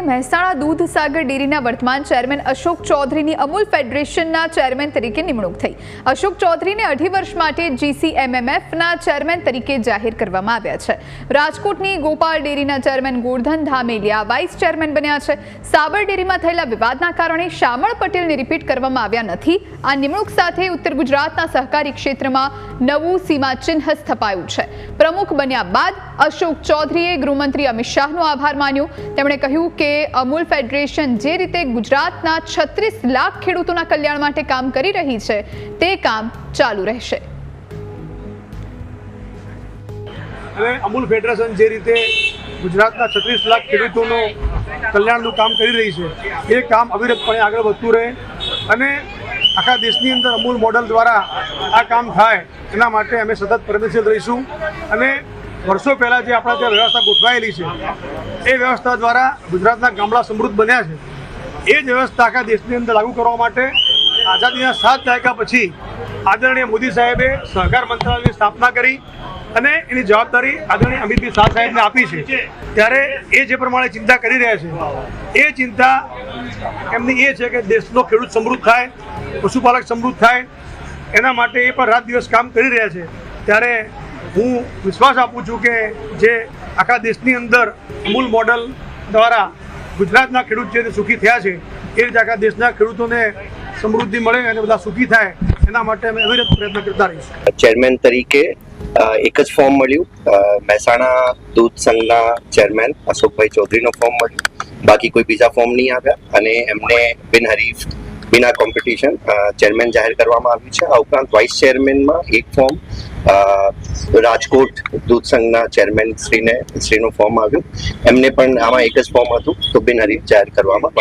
મહેસાણા દૂધસાગર ડેરીના વર્તમાન chairman Ashok ચૌધરીની Amul ફેડરેશનના chairman તરીકે નિમણૂક થઈ। અશોક ચૌધરીને 2.5 વર્ષ માટે GCMMFના ચેરમેન તરીકે જાહેર કરવામાં આવ્યા છે। રાજકોટની ગોપાલ ડેરીના chairman Gordhan Dhameliya vice chairman બન્યા છે। સાબર ડેરીમાં થયેલા વિવાદના કારણે શામળ પટેલને રિપીટ કરવામાં આવ્યા નથી। આ નિમણૂક સાથે ઉત્તર ગુજરાતના સહકારી ક્ષેત્રમાં નવું સીમાચિહ્ન સ્થપાયું છે। પ્રમુખ બન્યા બાદ અશોક ચૌધરીએ ગૃહમંત્રી અમિત શાહનો આભાર માન્યો। તેમણે કહ્યું કે અમૂલ ફેડરેશન જે રીતે ગુજરાતના 36 લાખ ખેડૂતોના કલ્યાણ માટે કામ કરી રહી છે તે કામ ચાલુ રહેશે। અમૂલ ફેડરેશન જે રીતે ગુજરાતના 36 લાખ ખેડૂતોનું કલ્યાણનું કામ કરી રહી છે એ કામ અવિરતપણે આગળ વધતું રહે અને આખા દેશની અંદર અમૂલ મોડલ દ્વારા આ કામ થાય એના માટે અમે સતત પ્રયત્નશીલ રહીશું। અને વર્ષો પહેલાં જે આપણા ત્યાં વ્યવસ્થા ગોઠવાયેલી છે એ વ્યવસ્થા દ્વારા ગુજરાતના ગામડા સમૃદ્ધ બન્યા છે। એ જ વ્યવસ્થા આખા દેશની અંદર લાગુ કરવા માટે આઝાદીના 7 દાયકા પછી આદરણીય મોદી સાહેબે સહકાર મંત્રાલયની સ્થાપના કરી અને એની જવાબદારી આદરણીય અમિતભાઈ શાહ સાહેબને આપી છે। ત્યારે એ જે પ્રમાણે ચિંતા કરી રહ્યા છે એ ચિંતા એમની એ છે કે દેશનો ખેડૂત સમૃદ્ધ થાય, પશુપાલક સમૃદ્ધ થાય, એના માટે એ પણ રાત દિવસ કામ કરી રહ્યા છે। ત્યારે હું વિશ્વાસ આપું છું કે જે આખા દેશની અંદર અમૂલ મોડલ દ્વારા ગુજરાતના ખેડૂત જે સુખી થયા છે એ રીતે આખા દેશના ખેડૂતોને સમૃદ્ધિ મળે અને બધા સુખી થાય એના માટે અમે અવિરત પ્રયત્ન કરતા રહીશું। ચેરમેન તરીકે એક જ ફોર્મ મળ્યું, મહેસાણા દૂધ સંઘના ચેરમેન અશોકભાઈ ચૌધરીનો ફોર્મ મળ્યું, બાકી કોઈ બીજા ફોર્મ નહીં આવ્યા અને એમને બિનહરીફ बिना कॉम्पिटिशन चेरमेन जाहिर કરવામાં આવ્યું છે। આ ઉપરાંત વાઇસ ચેરમેનમાં એક ફોર્મ રાજકોટ દૂધ સંઘના ચેરમેન શ્રીનું ફોર્મ આવ્યું, એમને પણ આમાં એક જ ફોર્મ હતું તો બિનહરીફ જાહેર કરવામાં